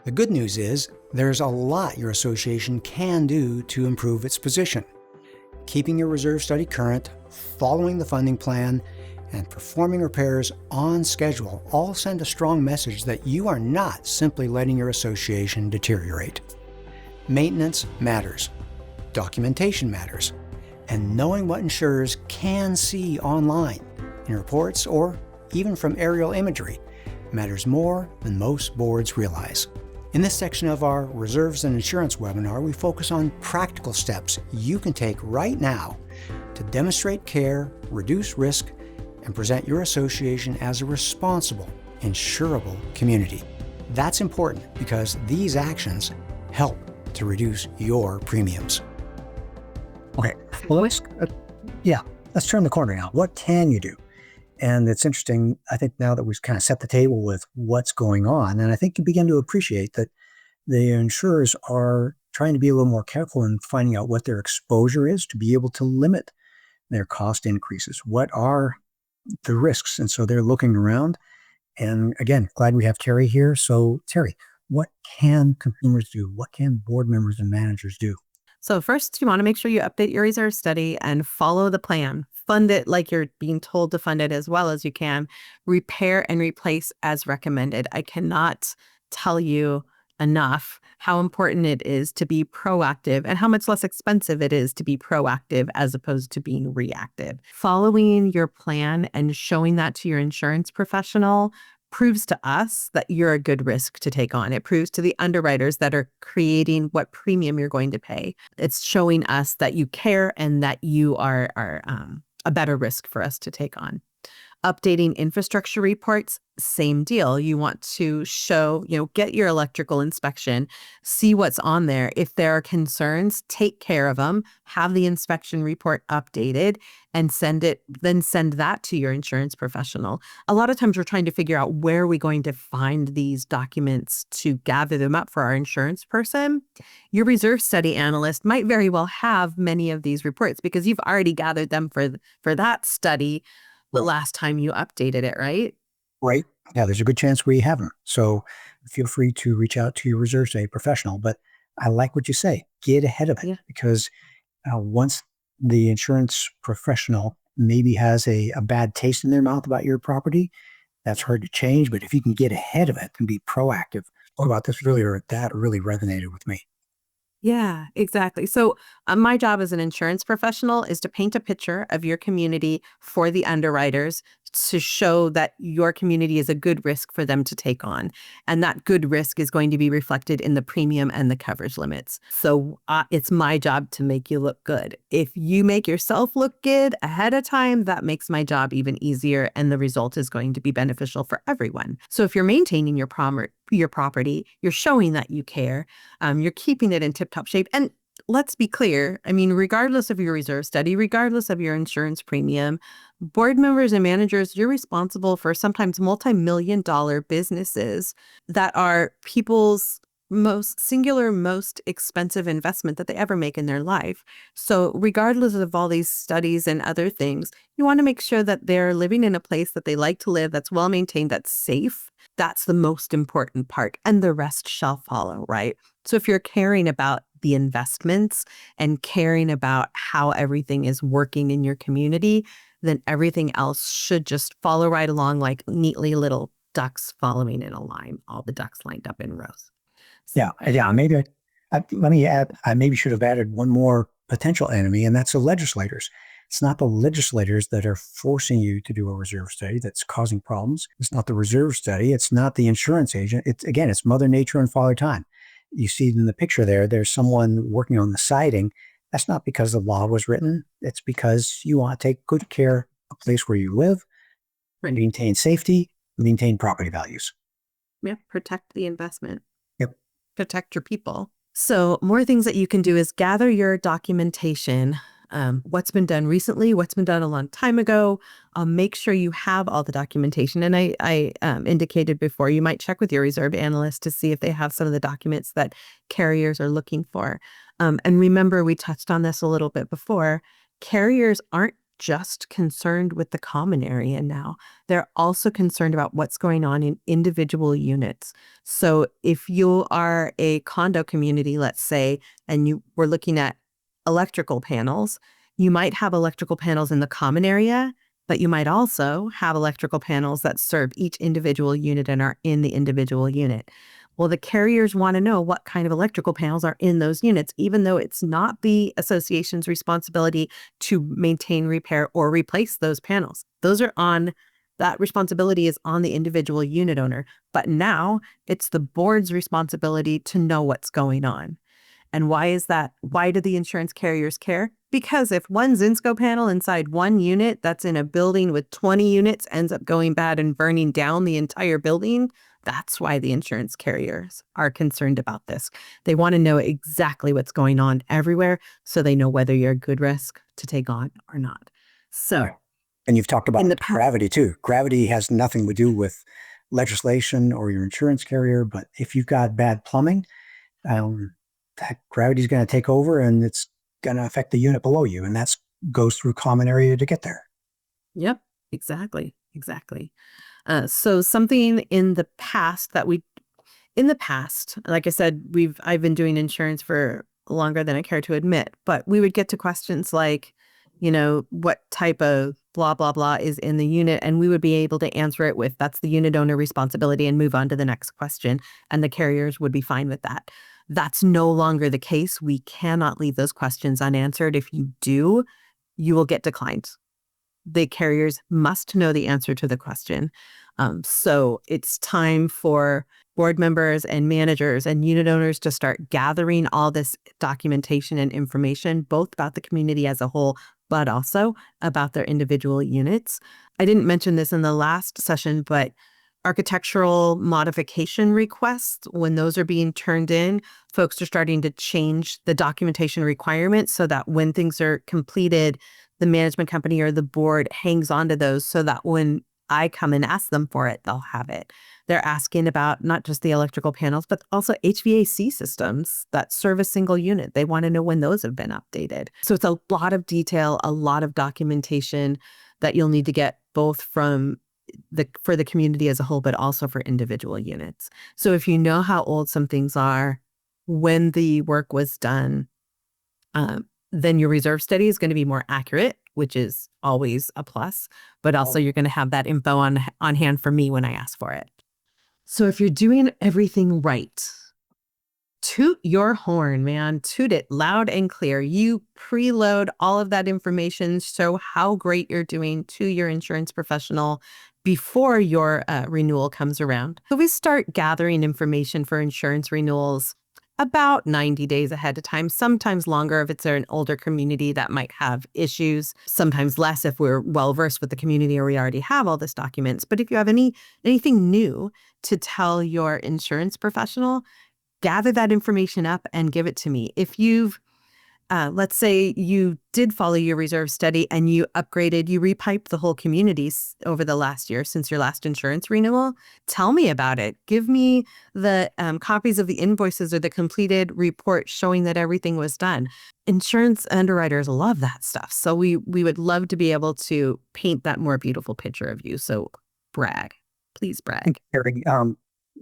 The good news is there's a lot your association can do to improve its position. Keeping your reserve study current, following the funding plan, and performing repairs on schedule all send a strong message that you are not simply letting your association deteriorate. Maintenance matters, documentation matters, and knowing what insurers can see online, in reports, or even from aerial imagery matters more than most boards realize. In this section of our Reserves and Insurance webinar, we focus on practical steps you can take right now to demonstrate care, reduce risk, and present your association as a responsible, insurable community. That's important because these actions help to reduce your premiums. Okay, well, let's turn the corner now. What can you do? And it's interesting, I think now that we've kind of set the table with what's going on, and I think you begin to appreciate that the insurers are trying to be a little more careful in finding out what their exposure is to be able to limit their cost increases. What are the risks? And so they're looking around. And again, glad we have Terry here. So Terry, what can consumers do? What can board members and managers do? So first, you want to make sure you update your reserve study and follow the plan. Fund it like you're being told to fund it as well as you can. Repair and replace as recommended. I cannot tell you enough how important it is to be proactive and how much less expensive it is to be proactive as opposed to being reactive. Following your plan and showing that to your insurance professional proves to us that you're a good risk to take on. It proves to the underwriters that are creating what premium you're going to pay. It's showing us that you care and that you are a better risk for us to take on. Updating infrastructure reports, same deal. You want to show, get your electrical inspection, see what's on there. If there are concerns, take care of them, have the inspection report updated and send that to your insurance professional. A lot of times we're trying to figure out where are we going to find these documents to gather them up for our insurance person. Your reserve study analyst might very well have many of these reports because you've already gathered them for that study the last time you updated it, right? Right. Yeah, there's a good chance we haven't. So feel free to reach out to your reserve study professional. But I like what you say. Get ahead of it because once the insurance professional maybe has a bad taste in their mouth about your property, that's hard to change. But if you can get ahead of it and be proactive, talk about this earlier, that really resonated with me. Yeah, exactly. So my job as an insurance professional is to paint a picture of your community for the underwriters to show that your community is a good risk for them to take on. And that good risk is going to be reflected in the premium and the coverage limits. So it's my job to make you look good. If you make yourself look good ahead of time, that makes my job even easier and the result is going to be beneficial for everyone. So if you're maintaining your property, you're showing that you care, you're keeping it in tip-top shape. And let's be clear, regardless of your reserve study, regardless of your insurance premium, board members and managers, you're responsible for sometimes multi-million-dollar businesses that are people's most expensive investment that they ever make in their life. So regardless of all these studies and other things, you want to make sure that they're living in a place that they like to live, that's well maintained, that's safe. That's the most important part. And the rest shall follow, right? So if you're caring about the investments and caring about how everything is working in your community, then everything else should just follow right along like neatly little ducks following in a line, all the ducks lined up in rows. Yeah. Maybe let me add, I maybe should have added one more potential enemy, and that's the legislators. It's not the legislators that are forcing you to do a reserve study that's causing problems. It's not the reserve study. It's not the insurance agent. It's Mother Nature and Father Time. You see in the picture there's someone working on the siding. That's not because the law was written. It's because you want to take good care of the place where you live, maintain safety, maintain property values. Yeah, protect the investment. Yep. Protect your people. So more things that you can do is gather your documentation. What's been done recently, what's been done a long time ago. Make sure you have all the documentation. And I indicated before, you might check with your reserve analyst to see if they have some of the documents that carriers are looking for. And remember, we touched on this a little bit before. Carriers aren't just concerned with the common area now. They're also concerned about what's going on in individual units. So if you are a condo community, let's say, and you were looking at electrical panels, you might have electrical panels in the common area, but you might also have electrical panels that serve each individual unit and are in the individual unit. Well, the carriers want to know what kind of electrical panels are in those units, even though it's not the association's responsibility to maintain, repair, or replace those panels. That responsibility is on the individual unit owner. But now it's the board's responsibility to know what's going on. And why is that? Why do the insurance carriers care? Because if one Zinsco panel inside one unit that's in a building with 20 units ends up going bad and burning down the entire building, that's why the insurance carriers are concerned about this. They want to know exactly what's going on everywhere so they know whether you're a good risk to take on or not. So, and you've talked about gravity too. Gravity has nothing to do with legislation or your insurance carrier, but if you've got bad plumbing, that gravity is going to take over and it's going to affect the unit below you. And that goes through common area to get there. Yep, exactly. So something in the past like I said, I've been doing insurance for longer than I care to admit, but we would get to questions like, what type of blah, blah, blah is in the unit. And we would be able to answer it with, that's the unit owner responsibility, and move on to the next question. And the carriers would be fine with that. That's no longer the case. We cannot leave those questions unanswered. If you do, you will get declined. The carriers must know the answer to the question. So it's time for board members and managers and unit owners to start gathering all this documentation and information, both about the community as a whole, but also about their individual units. I didn't mention this in the last session, but architectural modification requests, when those are being turned in, folks are starting to change the documentation requirements so that when things are completed, the management company or the board hangs on to those so that when I come and ask them for it, they'll have it. They're asking about not just the electrical panels, but also HVAC systems that serve a single unit. They want to know when those have been updated. So it's a lot of detail, a lot of documentation that you'll need to get both for the community as a whole, but also for individual units. So if you know how old some things are, when the work was done, then your reserve study is going to be more accurate, which is always a plus, but also you're going to have that info on hand for me when I ask for it. So if you're doing everything right, toot your horn, man. Toot it loud and clear. You preload all of that information, show how great you're doing to your insurance professional before your renewal comes around. So we start gathering information for insurance renewals about 90 days ahead of time, sometimes longer if it's an older community that might have issues, sometimes less if we're well-versed with the community or we already have all this documents. But if you have anything new to tell your insurance professional, gather that information up and give it to me. If you've, let's say you did follow your reserve study and you repiped the whole communities over the last year since your last insurance renewal, tell me about it. Give me the copies of the invoices or the completed report showing that everything was done. Insurance underwriters love that stuff. So we would love to be able to paint that more beautiful picture of you. So brag, please brag. Carrie,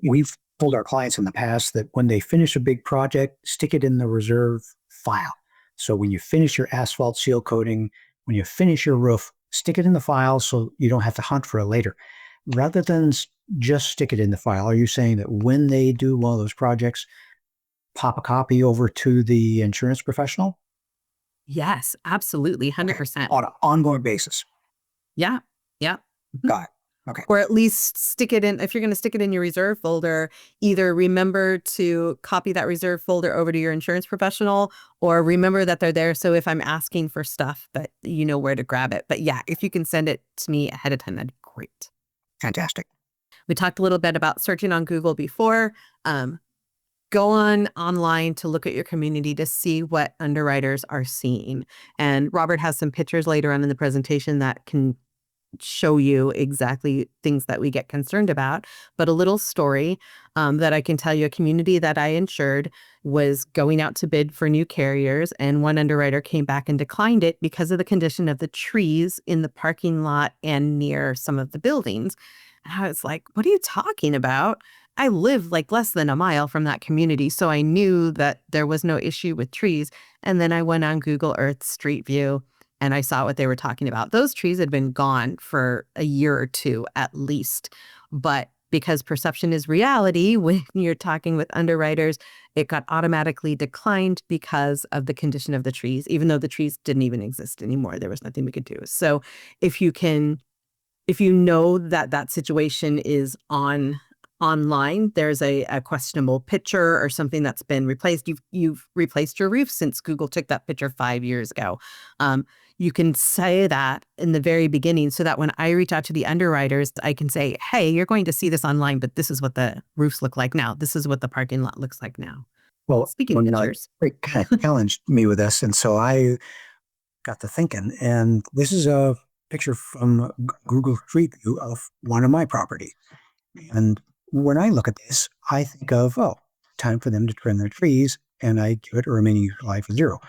we've told our clients in the past that when they finish a big project, stick it in the reserve file. So when you finish your asphalt seal coating, when you finish your roof, stick it in the file so you don't have to hunt for it later. Rather than just stick it in the file, are you saying that when they do one of those projects, pop a copy over to the insurance professional? Yes, absolutely. 100%. On an ongoing basis. Yeah. Got it. Okay. Or at least stick it in, if you're going to stick it in your reserve folder, either remember to copy that reserve folder over to your insurance professional or remember that they're there. So if I'm asking for stuff, that you know where to grab it. But yeah, if you can send it to me ahead of time, that'd be great. Fantastic. We talked a little bit about searching on Google before. Go online to look at your community to see what underwriters are seeing. And Robert has some pictures later on in the presentation that can show you exactly things that we get concerned about. But a little story that I can tell you, a community that I insured was going out to bid for new carriers, and one underwriter came back and declined it because of the condition of the trees in the parking lot and near some of the buildings. And I was like, what are you talking about? I live like less than a mile from that community, so I knew that there was no issue with trees. And then I went on Google Earth Street View and I saw what they were talking about. Those trees had been gone for a year or two at least. But because perception is reality, when you're talking with underwriters, it got automatically declined because of the condition of the trees, even though the trees didn't even exist anymore. There was nothing we could do. So if you know that that situation is online, there's a questionable picture or something that's been replaced. You've replaced your roof since Google took that picture 5 years ago. You can say that in the very beginning so that when I reach out to the underwriters, I can say, hey, you're going to see this online, but this is what the roofs look like now. This is what the parking lot looks like now. Well, Speaking of pictures. Rick kind of challenged me with this. And so I got to thinking, and this is a picture from Google Street View of one of my properties. And when I look at this, I think of, time for them to trim their trees, and I give it a remaining useful life of 0.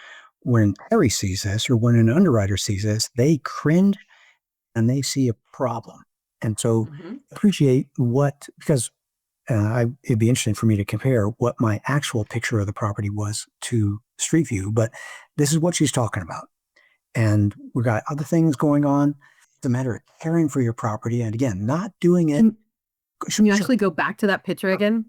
When Terry sees this, or when an underwriter sees this, they cringe and they see a problem. And so appreciate because it'd be interesting for me to compare what my actual picture of the property was to Street View, but this is what she's talking about. And we got other things going on. It's a matter of caring for your property. And again, not doing it. Can you actually go back to that picture again?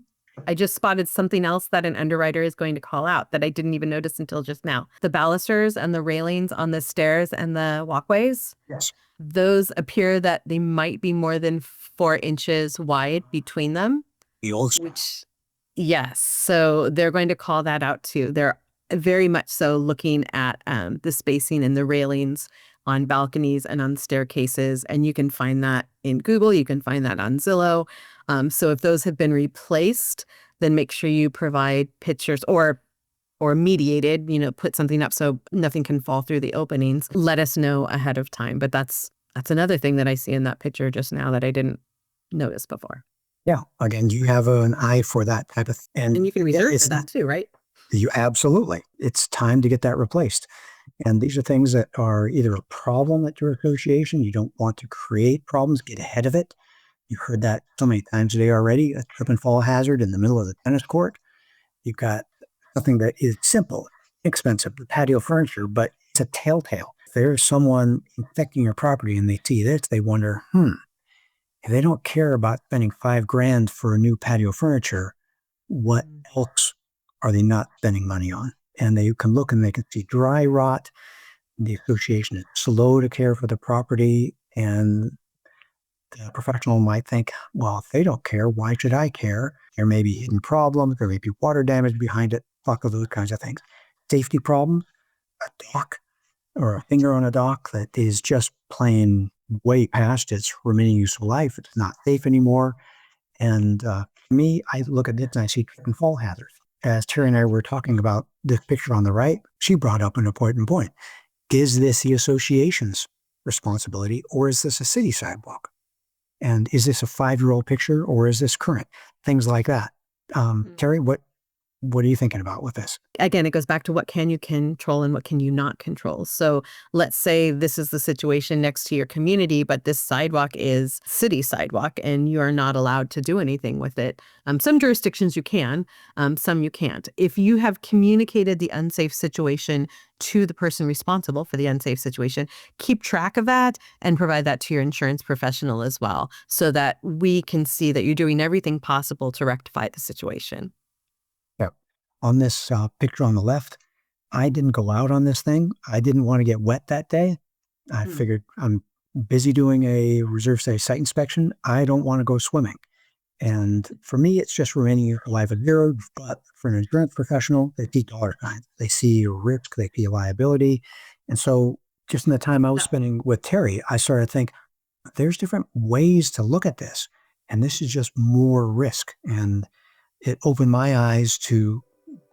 I just spotted something else that an underwriter is going to call out that I didn't even notice until just now. The balusters and the railings on the stairs and the walkways. Yes. Those appear that they might be more than 4 inches wide between them. Yes. So they're going to call that out too. They're very much so looking at the spacing and the railings on balconies and on staircases. And you can find that in Google. You can find that on Zillow. So if those have been replaced, then make sure you provide pictures or mediated, put something up so nothing can fall through the openings. Let us know ahead of time. But that's another thing that I see in that picture just now that I didn't notice before. Yeah. Again, you have an eye for that type of thing. And you can reserve for that too, right? You absolutely. It's time to get that replaced. And these are things that are either a problem at your association. You don't want to create problems, get ahead of it. You've heard that so many times today already, a trip and fall hazard in the middle of the tennis court. You've got something that is simple, expensive, the patio furniture, but it's a telltale. If there's someone infecting your property and they see this, they wonder, if they don't care about spending $5,000 for a new patio furniture, what else are they not spending money on? And they can look and they can see dry rot. The association is slow to care for the property. And the professional might think, well, if they don't care, why should I care? There may be hidden problems. There may be water damage behind it. Fuck of those kinds of things. Safety problems, a dock or a finger on a dock that is just plain way past its remaining useful life. It's not safe anymore. And for me, I look at it and I see trip and fall hazards. As Terry and I were talking about this picture on the right, she brought up an important point. Is this the association's responsibility, or is this a city sidewalk? And is this a 5-year-old picture, or is this current? Things like that. Terry, what are you thinking about with this? Again, it goes back to what can you control and what can you not control. So let's say this is the situation next to your community, but this sidewalk is city sidewalk and you are not allowed to do anything with it. Some jurisdictions you can, some you can't. If you have communicated the unsafe situation to the person responsible for the unsafe situation, keep track of that and provide that to your insurance professional as well, so that we can see that you're doing everything possible to rectify the situation. On this picture on the left, I didn't go out on this thing. I didn't want to get wet that day. I figured I'm busy doing a reserve study site inspection. I don't want to go swimming. And for me, it's just remaining your life at 0. But for an insurance professional, they see dollar signs. They see risk. They see liability. And so just in the time I was spending with Terry, I started to think, there's different ways to look at this. And this is just more risk. And it opened my eyes to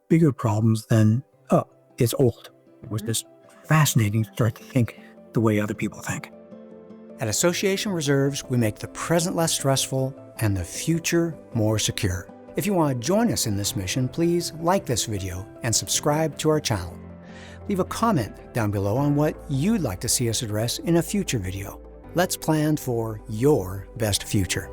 bigger problems than, it's old. It was just fascinating to start to think the way other people think. At Association Reserves, we make the present less stressful and the future more secure. If you want to join us in this mission, please like this video and subscribe to our channel. Leave a comment down below on what you'd like to see us address in a future video. Let's plan for your best future.